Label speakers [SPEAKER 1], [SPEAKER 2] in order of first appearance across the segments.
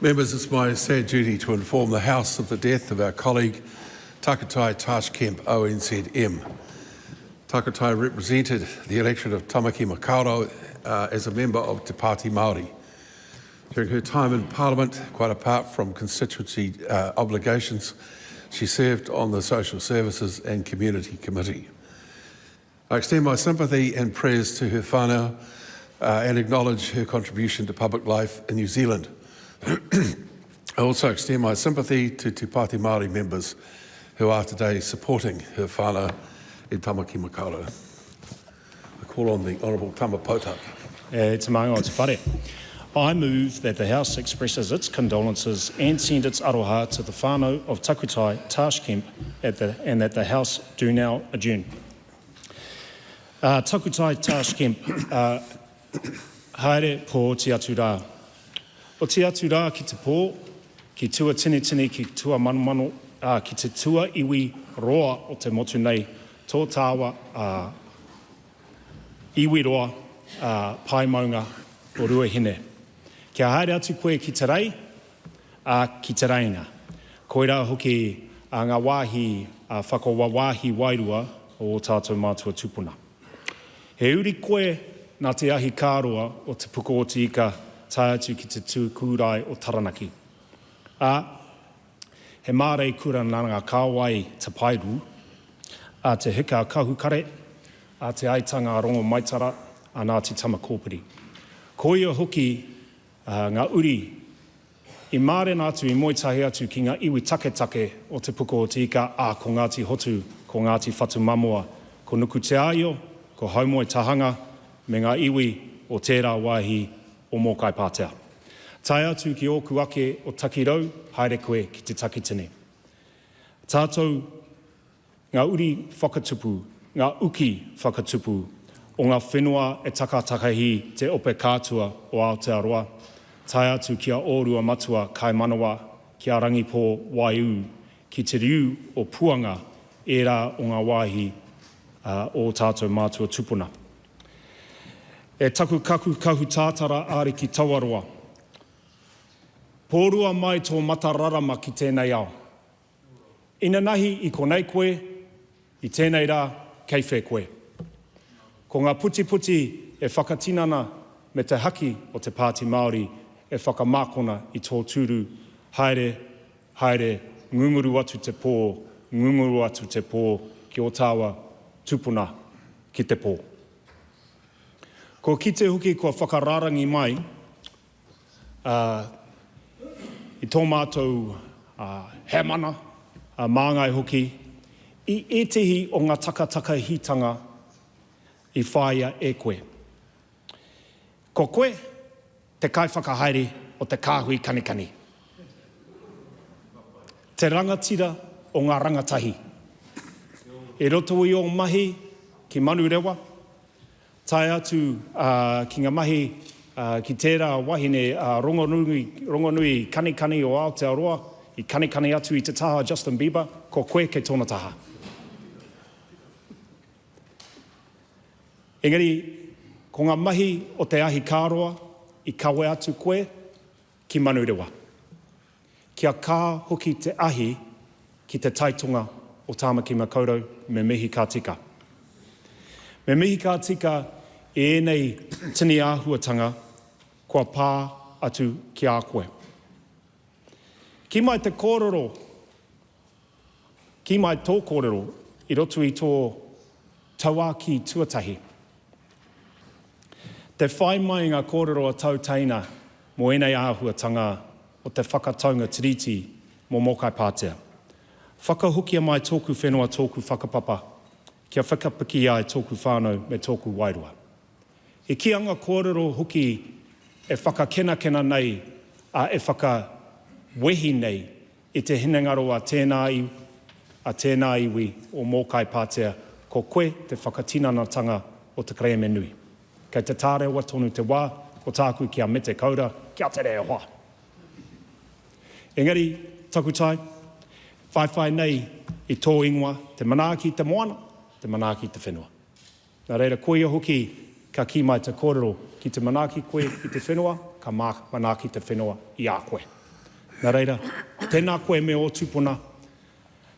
[SPEAKER 1] Members, it's my sad duty to inform the House of the death of our colleague Takutai Tarsh Kemp, ONZM. Takutai represented the election of Tamaki Makaurau as a member of Te Pāti Māori. During her time in Parliament, quite apart from constituency obligations, she served on the Social Services and Community Committee. I extend my sympathy and prayers to her whānau and acknowledge her contribution to public life in New Zealand. I also extend my sympathy to Te Pāti Māori members who are today supporting her whānau in Tamaki Makaurau. I call on the Honourable Tama Potaka.
[SPEAKER 2] Te maunga o te whare. I move that the House expresses its condolences and send its aroha to the whānau of Takutai Tarsh Kemp and that the House do now adjourn. Takutai Tarsh Kemp, haere po te atu rā. O te atu rā ki te pō, ki tua tini ki tua manu ki te tua iwi roa o te motu nei, tō tāwa iwi roa pai maunga o rua hine. Kia haere atu koe ki te rei, ki te reina. Koira hoki ngā wāhi, whakawawāhi wairua o tātou mātua tupuna. He uri koe nā te ahi kāroa o te puko o te ika tae atu ki te tūkūrai o Taranaki. He mārei kura nanga kāwai te pairu, te hika kahukare, te aitanga rongo maitara, nā te tama kōpiri. Koia hoki ngā uri, i māre nātu i moitahi atu ki ngā iwi take o te puko o te ika, ko Ngāti Hotu, ko Ngāti Whatu Mamua, ko Nuku Te Aio, ko Haumoe Tahanga, me ngā iwi o tērā wāhi o Mōkai Pātea. Tai atu ki ōku ake o Takirau, haere koe ki te takitini. Tātou ngā uri whakatupu, ngā uki whakatupu, o ngā whenua e takatakahi te ope kātua o Aotearoa. Tai atu ki a ōrua matua kai manawa, ki a rangipō waiu, ki te riu o puanga e rā o ngā wāhi o tātou mātua tupuna. E taku kaku kahu tātara ari ki Tawaroa. Pōrua mai tō matararama ki tēnei ao. Ina nahi i konei koe, i tēnei rā kei whē koe. Ko ngā puti e whakatinana me te haki o Te Pāti Māori e whakamākona i tō tūru, haere, ngunguru atu te pō, ki o tāua tupuna ki te pō. Ko ki te huki kua whakararangi mai, i tō mātou he mana, māngai hoki, i etehi o ngā takahitanga i whāia e koe. Ko koe, te kai whakahaere o te kāhui kanikani. Te rangatira o ngā rangatahi. E roto i o mahi ki manu rewa, tai atu ki ngā mahi ki tērā wahine rongonui kanikani o Aotearoa, i kanikani atu i te taha Justin Bieber, ko koe ke tōna taha. Engari, ko ngā mahi o te ahi kāroa, i kawe atu koe ki manurewa. Kia kā hoki te ahi ki te taitonga o Tāmaki Makaurau me mihi kā tika. Me mihi kā tika e nei tini āhuatanga kua pā atu ki a koe. Ki mai te kōrero, ki mai tō kōrero i roto i tō tauaki tuatahi. Te whai mai ngā kōrero a tautaina mō enei āhuatanga o te whakataunga tiriti mō Mōkai Pātea. Whakahukia mai tōku whenua tōku whakapapa, kia whakapiki ai tōku whānau me tōku wairua. E ki anga kōrero hoki e whakakenakena nei a e whakawehi nei i te hinengaro a tēnā iwi o Mōkai Pātea ko koe te whakatinanatanga o te kreeme nui. Kei te tārewa tonu te wā, ko tāku kia me te kaura, kia te reo hoa. Engari, Takutai, whai nei i tō ingoa, te manaaki te moana, te manaaki te whenua. Nā reira, koia hoki ka ki mai te kōrero ki te manaaki koe i te whenua, ka manaaki te whenua i a koe. Nā reira, tēnā koe me o tūpuna,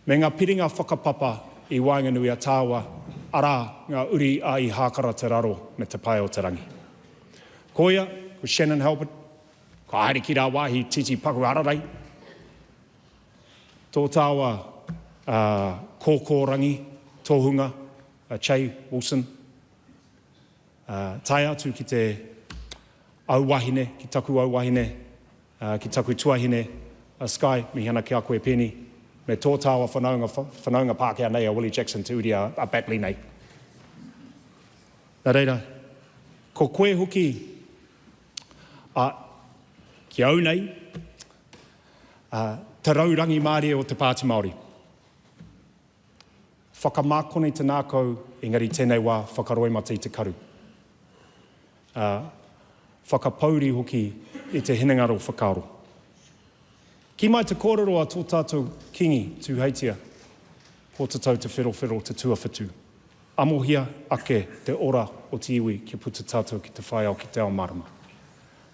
[SPEAKER 2] me ngā piringa whakapapa I Wainganui a Tāua, arā ngā uri a I hākara te raro me te pai o te rangi. Ko ia, ko Shannon Halbert, ko haere ki rā wāhi Titi Paku Ararai, tō Tāua kōkōrangi, tōhunga, Che Wilson, tai atu ki te auwahine, ki taku auwahine, ki taku tuahine, Sky, mi hana ki a koe pēni, me tō Tāua whanaunga Pākehā nei a Willie Jackson te uri a Batley nei. Nā reira, ko koe hoki ki au nei, te raurangi Māori o Te Pāti Māori. Whakamākone te nākau, engari tēnei wā whakaroi mata I te karu. Whakapauri hoki I te hinengaro whakaaro. Ki mai te kōrero a tō tātou kingi tūheitia, ko te tau te whiro te tuawhitu. Amohia ake te ora o te iwi ki puta tātou ki te whaiau ki te ao marama.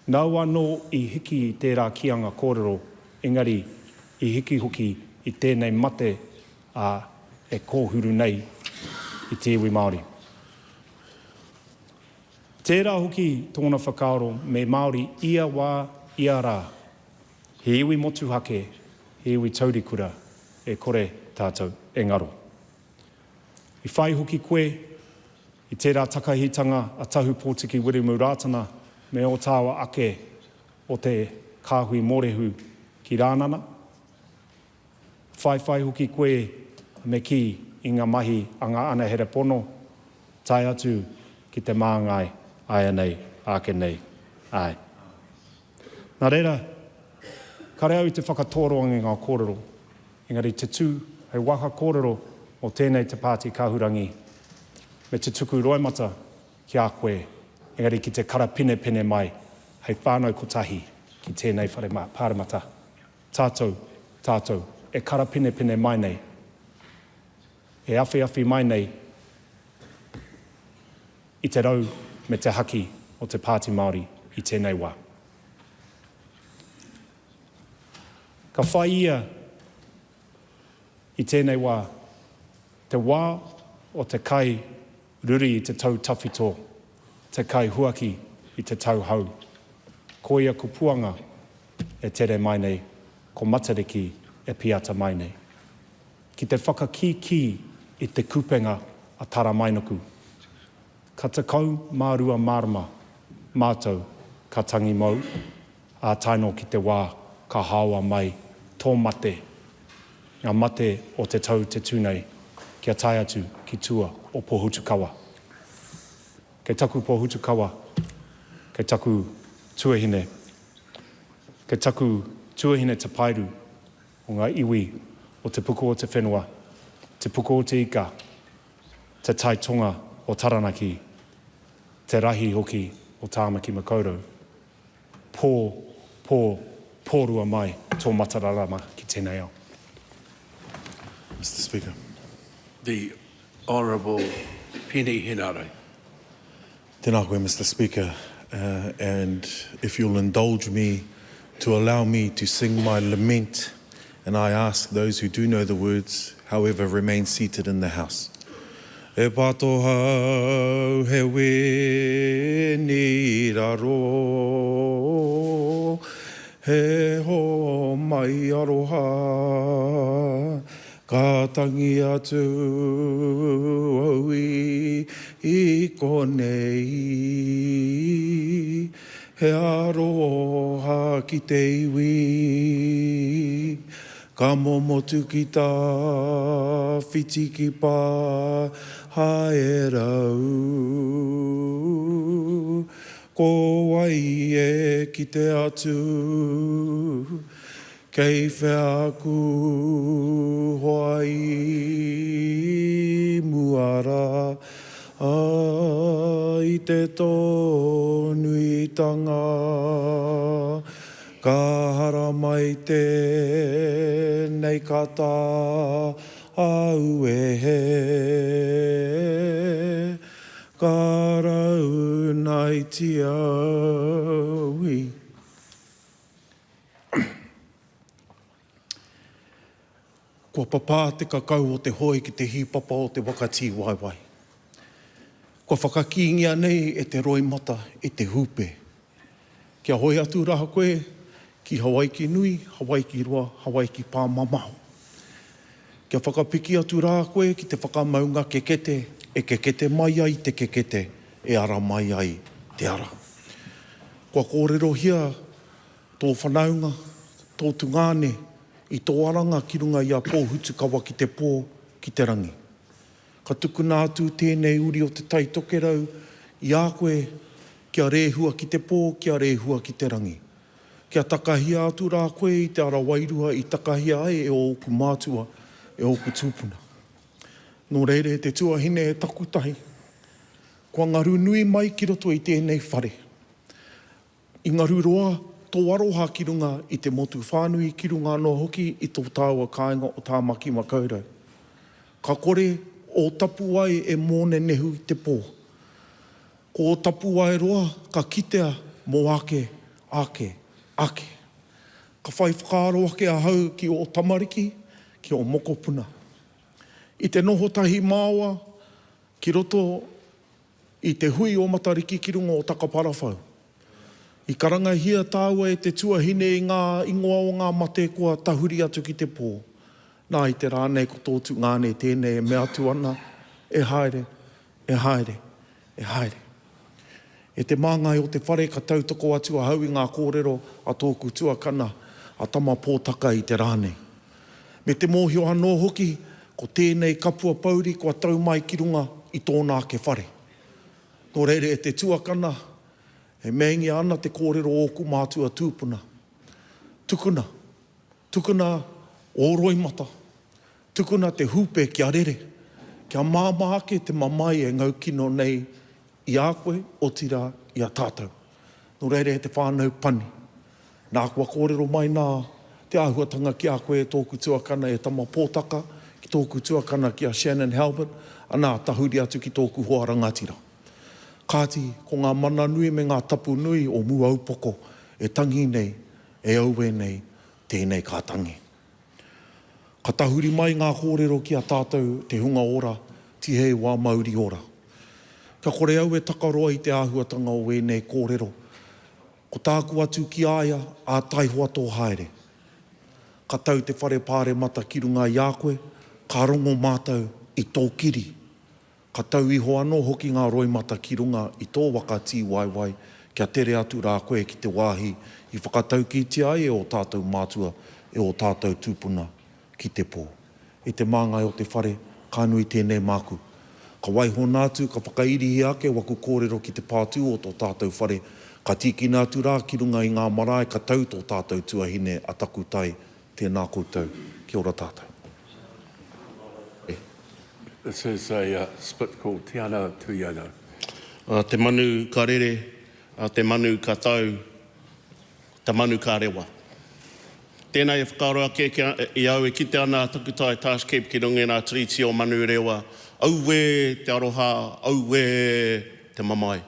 [SPEAKER 2] Nau anō I hiki I tērā kianga kōrero, engari I hiki hoki I tēnei mate e kōhuru nei I te iwi Māori. Tērā hoki tōna whakaaro me Māori ia wā ia rā. He iwi motu hake, he iwi taurikura e kore tātou e ngaro. I whai hoki koe, I tērā takahitanga a tahu pōtiki wirimu rātana me o tāua ake o te kāhui morehu ki rānana. Whai hoki koe me ki I ngā mahi a ngā ana here pono, tai atu ki te māngai aia nei, ake nei, ai. Nā reira, kare au I te whakatoroanga ngā kōrero, engari te tū hei waka kōrero o tēnei te Pāti Kāhurangi, me te tuku roimata ki a koe, engari ki te kara pine mai, hei whānau kotahi ki tēnei pāremata. Tātou, e kara pine mai nei, e awhi mai nei, I te rau me te haki o te Pāti Māori I tēnei wā. Ka whai ia I tēnei wā, te wā o te kai ruri I te tau tawhito, te kai huaki I te tau hau. Ko ia ko puanga e tere mai nei, ko matariki e piata mai nei. Ki te whakakiki I te kupenga a tara mainoku. Ka te kau mārua marama, mātou ka tangi mau, a taino ki te wā ka hawa mai tō mate, ngā mate o te tau te tūnei, kia tai atu ki tua o Pohutukawa. Kei taku Pohutukawa, kei taku tuahine, kei taku tuahine te pairu o ngā iwi o te puko o te whenua, te puko o te ika, te taitonga o Taranaki, te rahi hoki o Tāmaki Makaurau. Pōrua mai tō matararama ki tēnei au.
[SPEAKER 1] Mr Speaker. The Honourable Penny Henare.
[SPEAKER 3] Tēnā koe, Mr Speaker, and if you'll indulge me to allow me to sing my lament, and I ask those who do know the words, however, remain seated in the House. E pato hau he weni raro, he ho mai aroha, ka tangi atu au I konei, he aroha ki te iwi, ka momotu ki tā whiti ki pā hae rau. Ko wai e ki te atu, kei wheaku hoai muara, I te tōnuitanga, ka hara mai tēnei kata au e he, ka rau nai ti aui. Kua papa te kakau o te hoi ki te hipapa o te wakati waiwai. Kua whakakingia nei e te roi mata e te hupe. Kia hoi atu raha koe ki Hawaii ki nui, Hawaii ki roa, Hawaii ki pāmamau. Kia whakapiki atu raha koe ki te whakamaunga kekete, e kekete mai ai te kekete, e ara mai ai te ara. Kua kōrero hia tō whanaunga, tō tungane, i tō aranga ki runga i a pōhutu kawa ki te pō, ki te rangi. Ka tukuna atu tēnei uri o te taitokerau, i a koe kia rehua ki te pō, kia rehua ki te rangi. Kia takahia atu rā koe i te ara wairua, i takahia ai e o oku mātua, e oku tūpuna. Nō reire te tuahine e takutahi. Kua ngaru nui mai ki roto i tēnei whare. I ngaru roa, tō aroha ki runga i te motu whānui ki runga no hoki i tō tāua kāinga o tā maki makaurau. Ka kore o tapu ai e mōne nehu i te pō. Ko tapu ai roa, ka kitea mō ake, ake, ake. Ka whai whakaaro ake a hau ki o tamariki, ki o mokopuna. I te noho tahi māua, ki roto i te hui o matariki ki runga o takaparawhau. I karanga hia tāua e te tuahine i ngā ingoa o ngā mate kua tahuri atu ki te pō. Nā i te rānei ko tōtu ngāne tēnei e mea atu ana, e haere, e haere, e haere. E te māngai o te whare ka tautoko atu a hau i ngā kōrero a tōku tuakana a tama pōtaka i te rānei. Me te mōhio anō hoki, ko tēnei kapua pauri kua tau mai ki runga i tōnā ke whare. Nō reire e te tuakana, e mengi ana te kōrero oku mātua tūpuna. Tukuna, tukuna o roimata. Tukuna te hupe kia rere. Kia māmaake te mamai e ngau kino nei i a koe, o tira, i a tātou. Nō reire e te whānau pani. Nā kua kōrero mai nā te āhuatanga ki a koe e tōku tuakana e tama pōtaka, ki tōku tuakana ki a Shannon Halbert, anā tahuri atu ki tōku hoa rangatira. Kāti, ko ngā mana nui me ngā tapu nui o muaupoko, e tangi nei, e aue nei, tēnei kā tangi. Ka tahuri mai ngā kōrero ki a tātou te hunga ora, tihei wā Māori ora. Ka kore au e takaroa i te āhuatanga o wēnei kōrero. Ko tāku atu ki aia, a taihoa tō haere. Ka tau te whare pāre mata ki runga i a koe, ka rongo mātou i tō kiri. Ka tau iho anō hoki ngā roimata ki runga i tō wakati waiwai, kia tere atu rā koe ki te wāhi, i whakatau ki te ai e o tātou mātua, e o tātou tūpuna ki te pō. I te māngai o te whare, ka nui tēnei māku. Ka waiho nātu, ka whakairihi ake waku kōrero ki te pātū o tō tātou whare, ka tiki nātu rā ki runga i ngā marae, ka tau tō tātou tuahine a takutai, tēnā koutou, kia ora tātou.
[SPEAKER 1] This is a split called Te Ana Tuiano.
[SPEAKER 4] Te manu ka rere, te manu ka tau, te manu ka rewa. Tēnei e whakaroa ke i au e kite ana Takutai Tarsh Kemp ki runga nā triti o manu rewa. Auwe te aroha, auwe te mamai.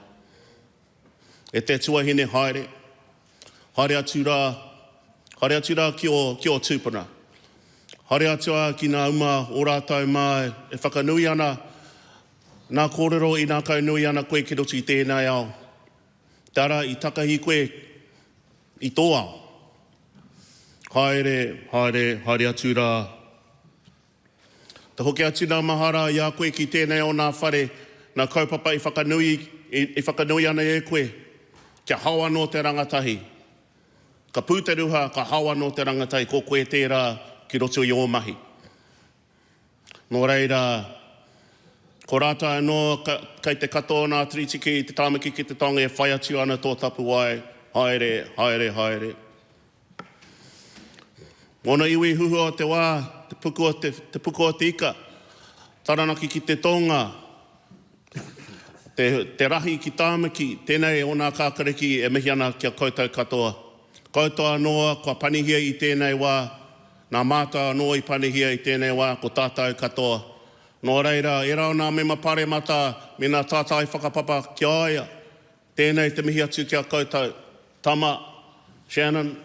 [SPEAKER 4] E te tuahine haere, haere atu rā ki o tūpuna. Haere atua ki nā uma o rātau mai e whakanui ana nā kōrero i nā kaunui ana koe ki roto i tēnei ao. Tara i takahi koe i tō ao. Haere atu rā. Te hoki atu nā mahara i a koe ki tēnei o nā whare, nā kaupapa i whakanui ana e koe. Kia hawa no te rangatahi. Ka pūteruha, ka hawa no te rangatahi, ko koe tērā ki roto i o mahi. Nō reira, ko rātai anō kei te katoa nā triti ki te tāmaki ki te tonga e whai atu ana tō tapu ai, haere. Mona iwi huhua te wā, te puku o te ika, taranaki ki te tonga, te rahi ki tāmaki, tēnei o nā kākariki e mihi ana kia koutou katoa. Koutou noa, kua panihia i tēnei wā, nā māta noa i panihia i tēnei wā, ko tātou katoa. Nō reira, e rao nā mema pare mata, me nā tātai whakapapa ki aia. Tēnei te mihi atu kia koutou. Tama, Shannon,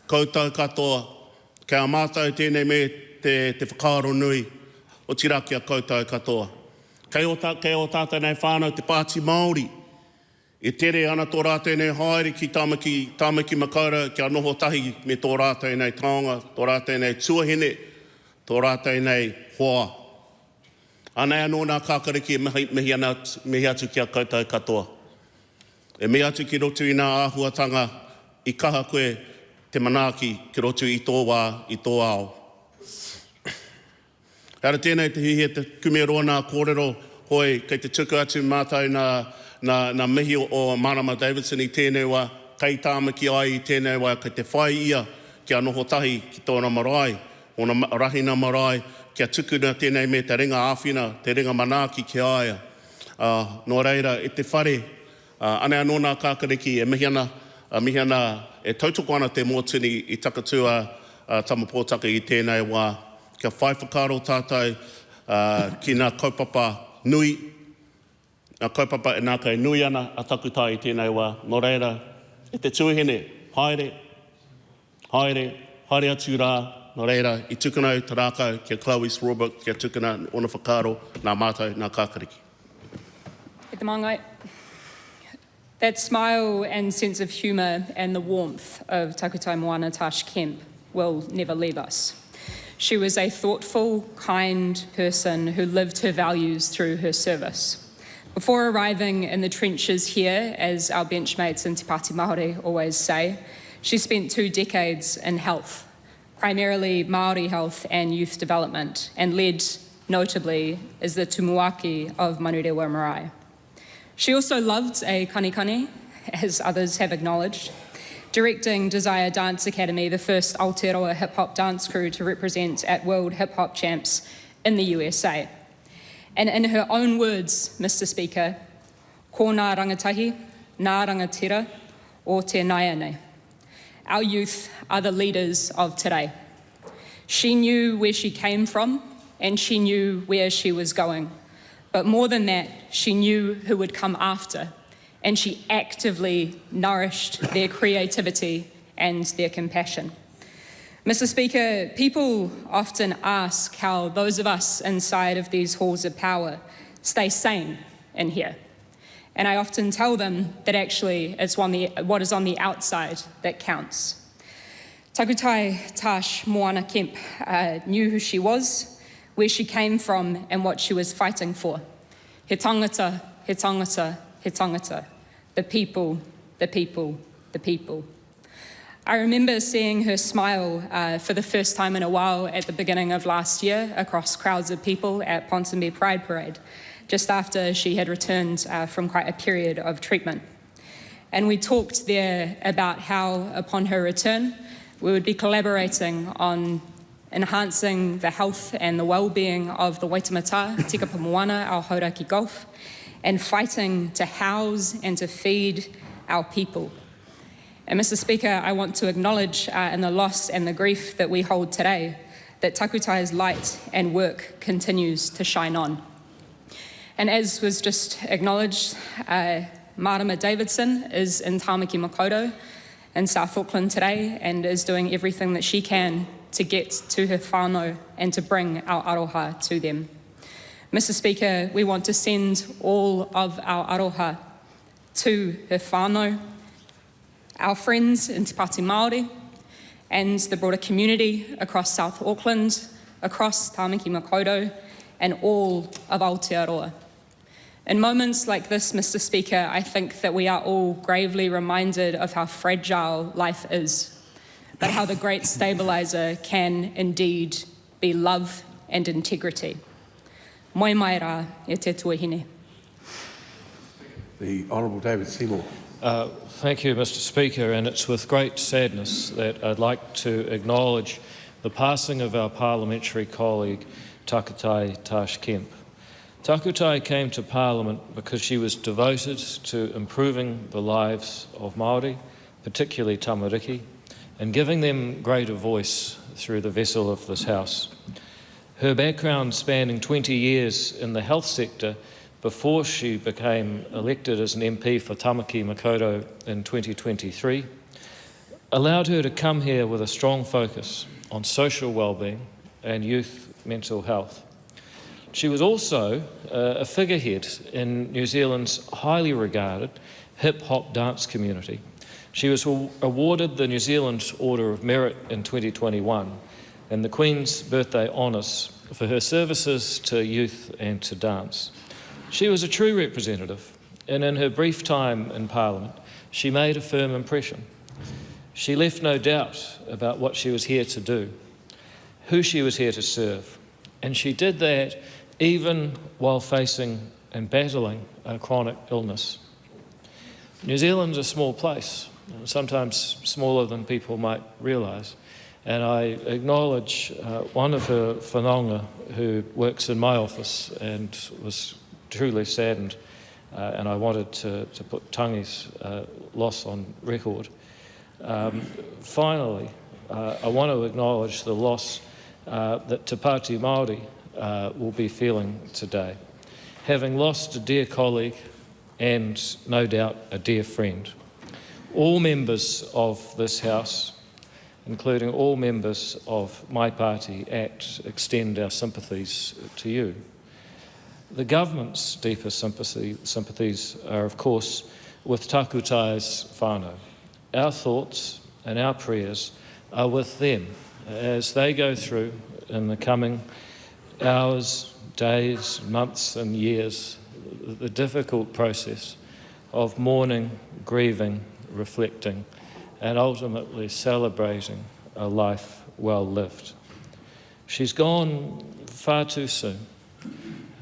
[SPEAKER 4] koutou katoa. Kia mātou tēnei me te whakaaro nui o tiraki a koutou katoa. Kei o tātou nei whānau Te Pāti Māori. E tere ana tō rātou nei haere ki Tāmaki Makaurau kia noho tahi me tō rātou nei taonga, tō rātou nei tuahine, tō rātou nei hoa. Anei anō nā kākariki e mihi atu ki a koutou katoa. E mihi atu ki rotu i nā āhuatanga I kaha koe te manaaki ki rotu I tō wā, I tō ao. Ara tēnei te hihe te kumeroa nā kōrero hoi kei te tuku atu mātou nā mihi o Marama Davidson I tēnei wā, kei tāmaki ai I tēnei wā, kei te whai ia kia noho tahi ki tōna marae, o na rahina marae, kia tukuna tēnei me te ringa āwhina, te ringa manaaki ki aia. Nō reira, e te whare, ane anō nā kākariki, e mihi ana e tautoko ana te mōtini I takatua tamapōtaka I tēnei wā. Kia whai whakaro tātou ki nā kaupapa nui, nā kaupapa e nā kai nui ana a takutai I tēnei wā. Nō reira, e te tuahine, haere atu rā, nō reira, I tukunau te rākau, kia Chloe Swarbrick, kia tukuna ona whakaro, nā mātou, nā kākariki.
[SPEAKER 5] E te māngai. That smile and sense of humour and the warmth of Takutai Moana Tarsh Kemp will never leave us. She was a thoughtful, kind person who lived her values through her service. Before arriving in the trenches here, as our benchmates in Te Pāti Māori always say, she spent 2 decades in health, primarily Māori health and youth development, and led, notably, as the tumuaki of Manurewa Marae. She also loved a kanikani, as others have acknowledged, directing Desire Dance Academy, the first Aotearoa hip-hop dance crew to represent at World Hip Hop Champs in the USA. And in her own words, Mr. Speaker, ko nā rangatahi, nā rangatira, o te naiane. Our youth are the leaders of today. She knew where she came from and she knew where she was going. But more than that, she knew who would come after, and she actively nourished their creativity and their compassion. Mr. Speaker, people often ask how those of us inside of these halls of power stay sane in here. And I often tell them that actually it's what is on the outside that counts. Takutai Tarsh Moana Kemp knew who she was, where she came from and what she was fighting for. He tangata, he tangata, he tangata. The people, the people, the people. I remember seeing her smile for the first time in a while at the beginning of last year across crowds of people at Ponsonby Pride Parade, just after she had returned from quite a period of treatment. And we talked there about how, upon her return, we would be collaborating on enhancing the health and the well-being of the Waitemata, Tikapa Moana, our Hauraki Gulf, and fighting to house and to feed our people. And Mr. Speaker, I want to acknowledge in the loss and the grief that we hold today, that Takutai's light and work continues to shine on. And as was just acknowledged, Marama Davidson is in Tāmaki Makaurau in South Auckland today and is doing everything that she can to get to her whānau and to bring our aroha to them. Mr. Speaker, we want to send all of our aroha to her whānau, our friends in Te Pāti Māori, and the broader community across South Auckland, across Tāmaki Makaurau, and all of Aotearoa. In moments like this, Mr. Speaker, I think that we are all gravely reminded of how fragile life is, but how the great stabiliser can indeed be love and integrity. Moi mai rā, e te tuahine.
[SPEAKER 1] The Honourable David Seymour.
[SPEAKER 6] Thank you, Mr. Speaker, and it's with great sadness that I'd like to acknowledge the passing of our parliamentary colleague, Takutai Tarsh Kemp. Takutai came to Parliament because she was devoted to improving the lives of Māori, particularly tamariki, and giving them greater voice through the vessel of this House. Her background spanning 20 years in the health sector before she became elected as an MP for Tāmaki Makaurau in 2023 allowed her to come here with a strong focus on social wellbeing, and youth mental health. She was also a figurehead in New Zealand's highly regarded hip-hop dance community. She was awarded the New Zealand Order of Merit in 2021 and the Queen's Birthday Honours for her services to youth and to dance. She was a true representative, and in her brief time in Parliament, she made a firm impression. She left no doubt about what she was here to do, who she was here to serve, and she did that even while facing and battling a chronic illness. New Zealand's a small place, sometimes smaller than people might realise, and I acknowledge one of her whanaunga who works in my office and was truly saddened, and I wanted to put Tangi's loss on record. Finally, I want to acknowledge the loss that Te Pāti Māori will be feeling today, having lost a dear colleague and no doubt a dear friend. All members of this House, including all members of my party, ACT, extend our sympathies to you. The government's deepest sympathies are, of course, with Takutai's whānau. Our thoughts and our prayers are with them as they go through in the coming hours, days, months and years, the difficult process of mourning, grieving, reflecting, and ultimately celebrating a life well lived. She's gone far too soon,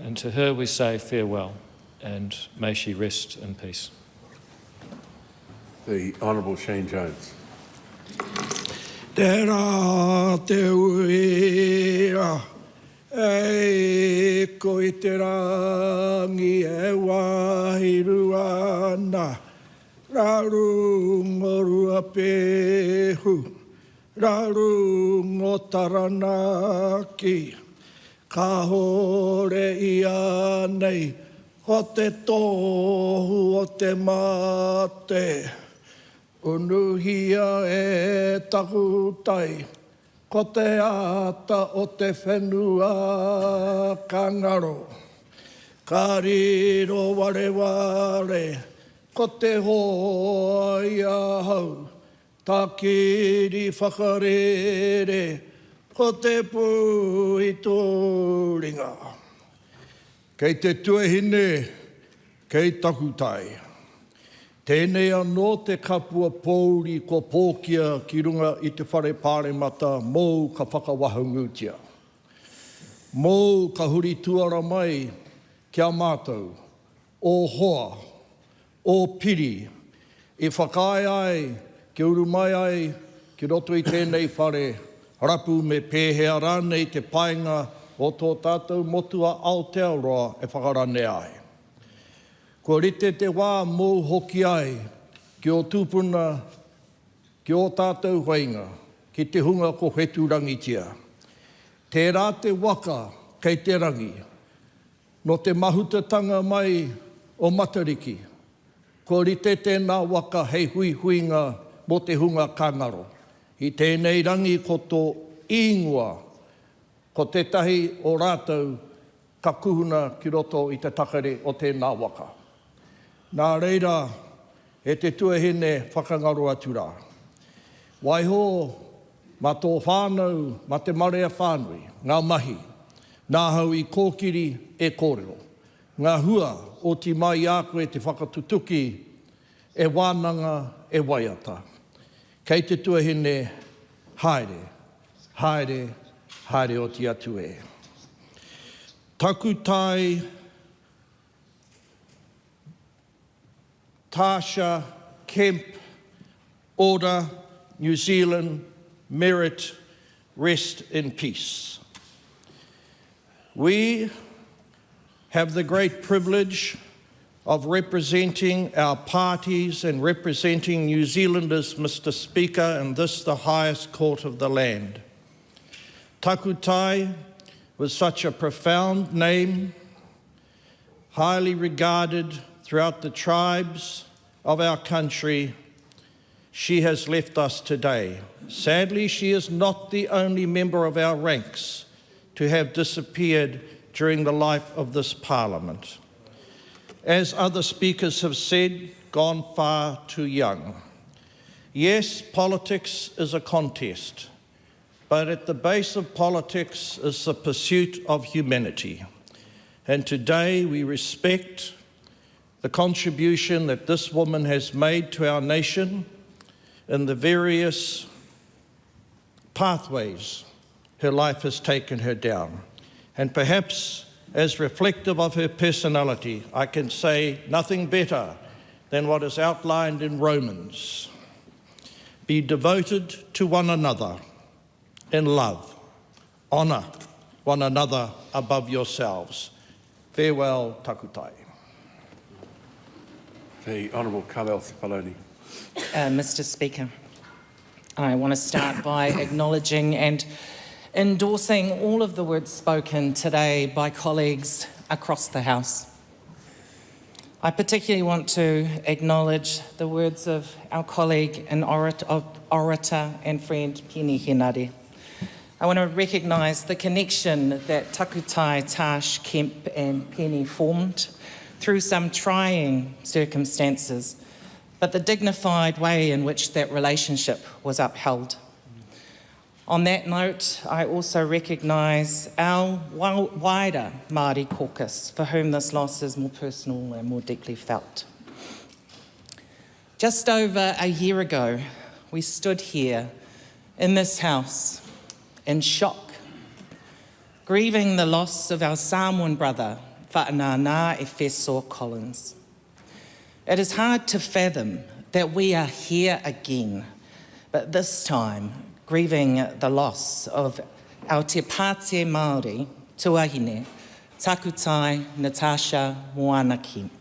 [SPEAKER 6] and to her we say farewell, and may she rest in peace.
[SPEAKER 1] The Honourable Shane Jones.
[SPEAKER 7] Tērā te uera, e ko i te rangi e wahiru ana, raru ngorua pehu, raru ngotaranaki, ka hore ia nei, ho te tohu o te mate, unuhia e takutai, ko te ata o te whenua kangaro. Ka riro ware, ko te hoa ia hau, ta kiri whakarere, ko te pui tōringa. Kei te tuahine, kei takutai. Tēnei anō te kapua pōuri ko pōkia ki runga i te whare pāremata mō ka whakawahungutia. Mō ka huri tuara mai kia mātou, o hoa, o piri, e whakai ai, ki uru mai ai, ki roto i tēnei whare, rapu me pēhea rānei te painga o tō tātou motua Aotearoa e whakarane ai. Ko rite te wā mō hoki ai, ki o tūpuna, ki o tātou whainga, ki te hunga ko whetu rangitia. Tērā te waka kei te rangi, no te mahutatanga mai o Matariki, ko rite tēnā waka hei huihuinga mo te hunga kangaro. I tēnei rangi ko tō ingoa, ko te tahi o rātou ka kuhuna ki roto i te takare o tēnā waka. Nā reira, e te tuahine whakangaro atu rā. Waiho, ma tō whānau, ma te marea whānui, ngā mahi, nā hau i kōkiri e kōrero. Ngā hua o ti mai a koe te whakatutuki e wānanga e waiata. Kei te tuahine, haere, haere, haere o ti atu e. Takutai Tarsh Kemp, Order, New Zealand, Merit, rest in peace. We have the great privilege of representing our parties and representing New Zealanders, Mr. Speaker, in this, the highest court of the land. Takutai was such a profound name, highly regarded throughout the tribes of our country. She has left us today. Sadly, she is not the only member of our ranks to have disappeared during the life of this Parliament. As other speakers have said, gone far too young. Yes, politics is a contest, but at the base of politics is the pursuit of humanity. And today we respect the contribution that this woman has made to our nation in the various pathways her life has taken her down. And perhaps as reflective of her personality, I can say nothing better than what is outlined in Romans. Be devoted to one another in love. Honour one another above yourselves. Farewell, Takutai.
[SPEAKER 1] The Honourable Carmel Sepuloni.
[SPEAKER 8] Mr. Speaker, I want to start by acknowledging and endorsing all of the words spoken today by colleagues across the House. I particularly want to acknowledge the words of our colleague and orator and friend Penny Henare. I want to recognise the connection that Takutai Tarsh Kemp and Penny formed through some trying circumstances, but the dignified way in which that relationship was upheld. On that note, I also recognise our wider Māori caucus, for whom this loss is more personal and more deeply felt. Just over a year ago, we stood here in this house in shock, grieving the loss of our Samoan brother, Whaanana Efeso Collins. It is hard to fathom that we are here again, but this time grieving the loss of our Te Pāti Māori tuahine, Takutai Natasha Moana Kemp.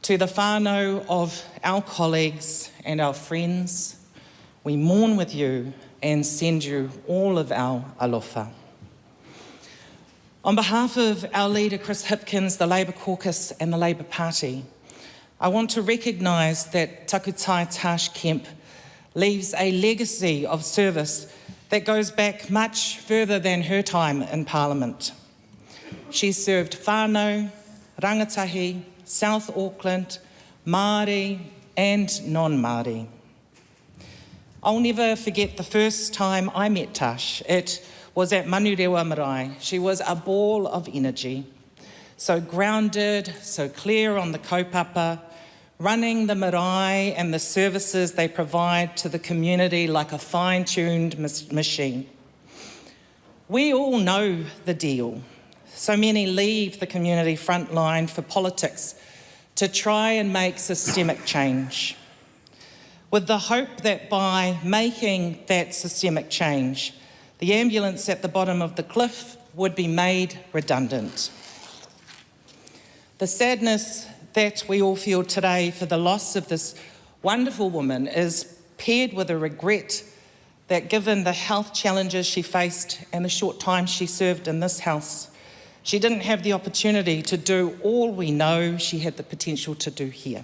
[SPEAKER 8] To the whānau of our colleagues and our friends, we mourn with you and send you all of our alofa. On behalf of our leader, Chris Hipkins, the Labour Caucus and the Labour Party, I want to recognise that Takutai Tarsh Kemp leaves a legacy of service that goes back much further than her time in Parliament. She served whānau, rangatahi, South Auckland, Māori and non-Māori. I'll never forget the first time I met Tash. It was at Manurewa Marae. She was a ball of energy, so grounded, so clear on the kaupapa, running the marae and the services they provide to the community like a fine-tuned machine. We all know the deal. So many leave the community front line for politics to try and make systemic change, with the hope that by making that systemic change, the ambulance at the bottom of the cliff would be made redundant. The sadness that we all feel today for the loss of this wonderful woman is paired with a regret that, given the health challenges she faced and the short time she served in this house, she didn't have the opportunity to do all we know she had the potential to do here.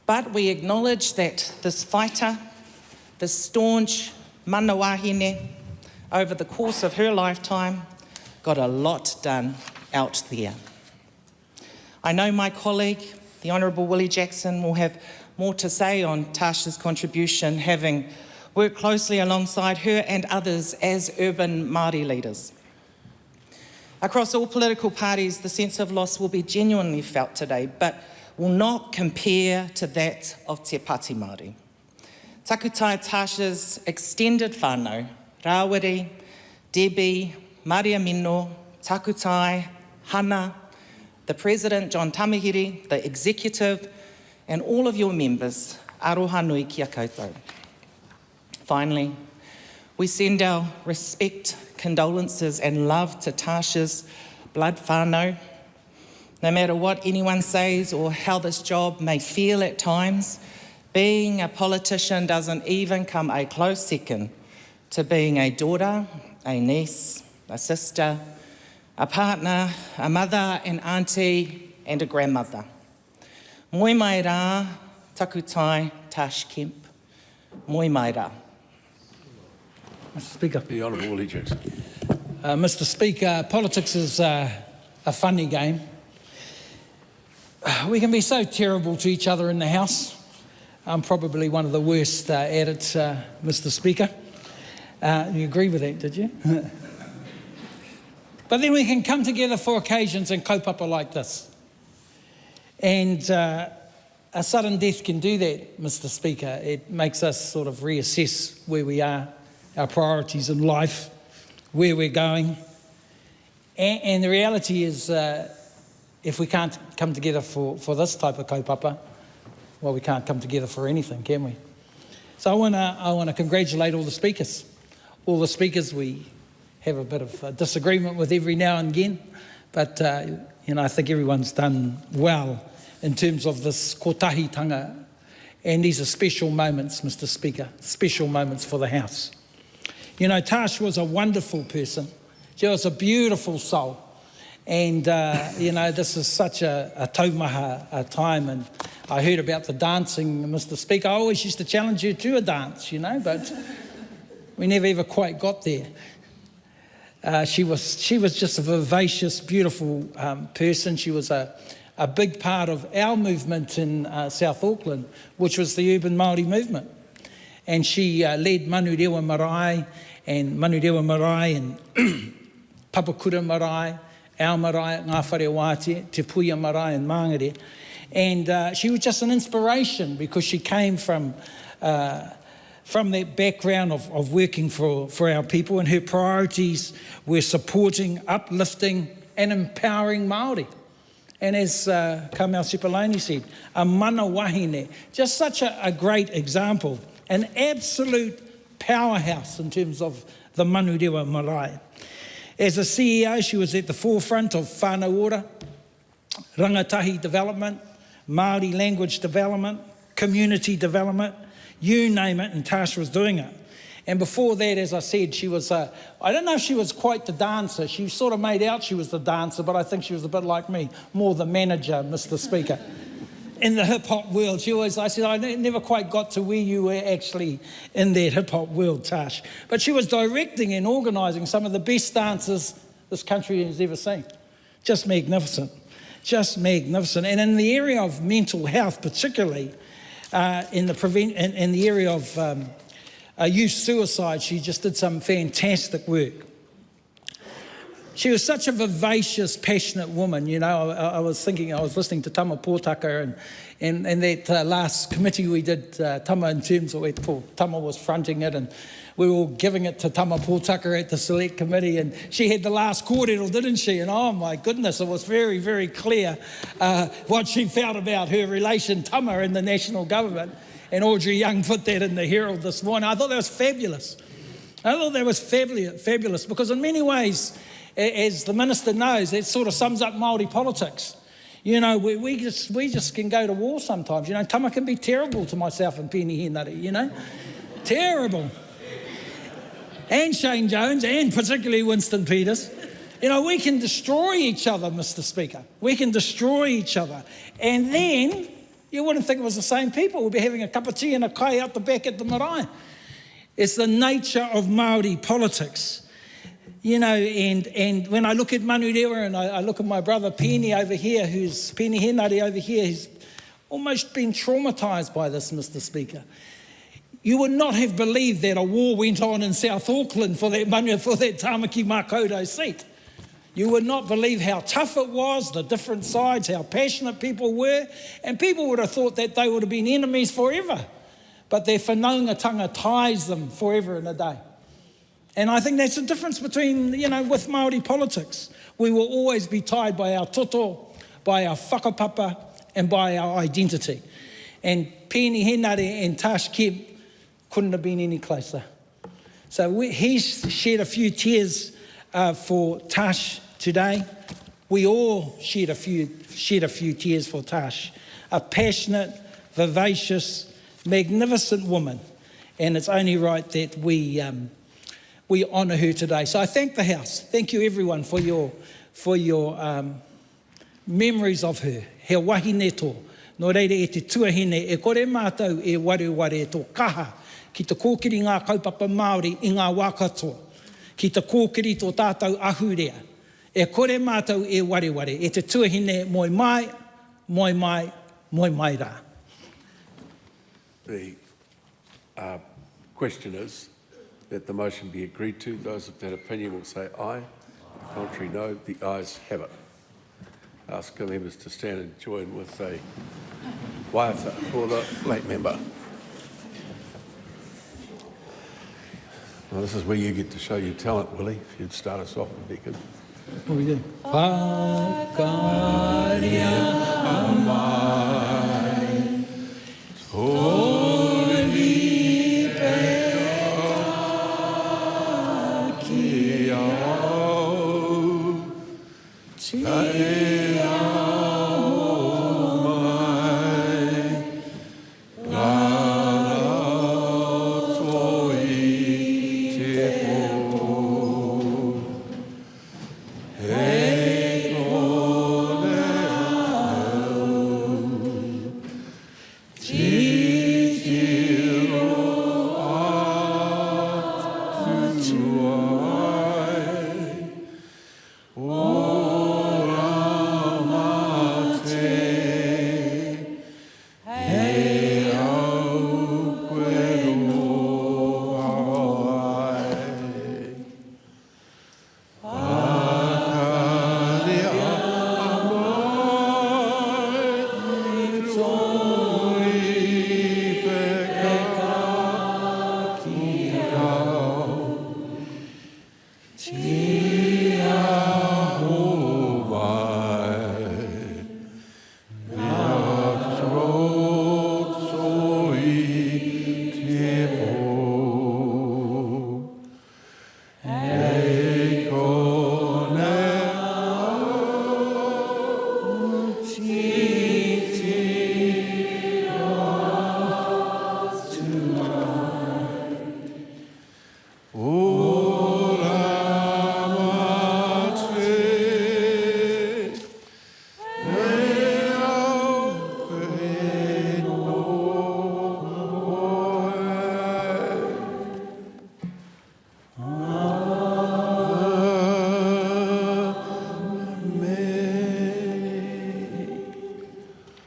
[SPEAKER 8] But we acknowledge that this fighter, this staunch mana wahine, over the course of her lifetime, got a lot done out there. I know my colleague, the Honourable Willie Jackson, will have more to say on Tasha's contribution, having worked closely alongside her and others as urban Māori leaders. Across all political parties, the sense of loss will be genuinely felt today, but will not compare to that of Te Pāti Māori. Takutai Tarsha's extended whānau, Rawiri, Debbie, Maria Mino, Takutai, Hana, the President, John Tamahiri, the Executive, and all of your members, aroha nui kia koutou. Finally, we send our respect, condolences and love to Tarsha's blood whānau. No matter what anyone says or how this job may feel at times, being a politician doesn't even come a close second to being a daughter, a niece, a sister, a partner, a mother, an auntie and a grandmother. Moi mai rā, Takutai Tarsh Kemp. Moi mai rā.
[SPEAKER 7] Mr. Speaker.
[SPEAKER 1] The Honourable Willie Jackson.
[SPEAKER 9] Mr. Speaker, politics is a funny game. We can be so terrible to each other in the House. I'm probably one of the worst at it, Mr. Speaker. You agree with that, did you? But then we can come together for occasions and kaupapa like this. And a sudden death can do that, Mr. Speaker. It makes us sort of reassess where we are, our priorities in life, where we're going. And the reality is, if we can't come together for this type of kaupapa, well, we can't come together for anything, can we? So I want to congratulate all the speakers. All the speakers, we have a bit of disagreement with every now and again, but I think everyone's done well in terms of this kotahitanga. And these are special moments, Mr. Speaker, special moments for the House. You know, Tarsh was a wonderful person. She was a beautiful soul. And, this is such a taumaha time. And I heard about the dancing, Mr. Speaker. I always used to challenge you to a dance, but we never ever quite got there. She was just a vivacious, beautiful person. She was a big part of our movement in South Auckland, which was the urban Māori movement. And she led Manu Rewa Marae and Papakura Marae, our marae, ngā whare wāte, Te Puia Marae and Māngere. And she was just an inspiration because she came from that background of working for our people, and her priorities were supporting, uplifting and empowering Māori. And as Carmel Sepuloni said, a mana wahine, just such a great example, an absolute powerhouse in terms of the Manu Rewa Marae. As a CEO, she was at the forefront of whānau ora, rangatahi development, Māori language development, community development, you name it, and Tarsh was doing it. And before that, as I said, she was, I don't know if she was quite the dancer. She sort of made out she was the dancer, but I think she was a bit like me, more the manager, Mr. Speaker. In the hip-hop world, I said, I never quite got to where you were actually in that hip-hop world, Tarsh. But she was directing and organising some of the best dancers this country has ever seen. Just magnificent. Just magnificent. And in the area of mental health, particularly, in the area of youth suicide, she just did some fantastic work. She was such a vivacious, passionate woman. I was listening to Tama Pōtaka and that last committee we did, Tama, in terms of where Tama was fronting it, and we were all giving it to Tama Pōtaka at the select committee, and she had the last kōrero, didn't she? And oh my goodness, it was very, very clear what she felt about her relation, Tama, in the national government. And Audrey Young put that in the Herald this morning. I thought that was fabulous. Fabulous, because in many ways, as the minister knows, it sort of sums up Māori politics. We just can go to war sometimes. Tama can be terrible to myself and Penny Henare, terrible. And Shane Jones, and particularly Winston Peters. We can destroy each other, Mr. Speaker. We can destroy each other. And then you wouldn't think it was the same people. We'd be having a cup of tea and a kai out the back at the marae. It's the nature of Māori politics. And when I look at Manu Rewa and I look at my brother Penny over here, Penny Henare over here, who's almost been traumatised by this, Mr. Speaker. You would not have believed that a war went on in South Auckland for that Tāmaki Mākoto seat. You would not believe how tough it was, the different sides, how passionate people were, and people would have thought that they would have been enemies forever. But their whanaungatanga ties them forever and a day. And I think that's the difference between, with Māori politics. We will always be tied by our toto, by our whakapapa, and by our identity. And Penny Henare and Tarsh Kemp couldn't have been any closer. So he's shed a few tears for Tarsh today. We all shed a few tears for Tarsh. A passionate, vivacious, magnificent woman. And it's only right that we honour her today. So I thank the House. Thank you everyone for your memories of her. He wahine tō. No reire e te tuahine e kore mātou e ware tō kaha ki te kōkiri ngā kaupapa Māori i ngā wā katoa. ki te kōkiri tō tātou ahurea. E kore mātou e wareware, e te tuahine moi mai, moi mai, moi mai rā.
[SPEAKER 1] The question is that the motion be agreed to. Those of that opinion will say aye. Contrary, no. The ayes have it. Ask the members to stand and join with a waiata for the late member. Well, this is where you get to show your talent, Willie. If you'd start us off, would be good.
[SPEAKER 9] What we do?
[SPEAKER 1] Whakaria amai, tōni peka ki au,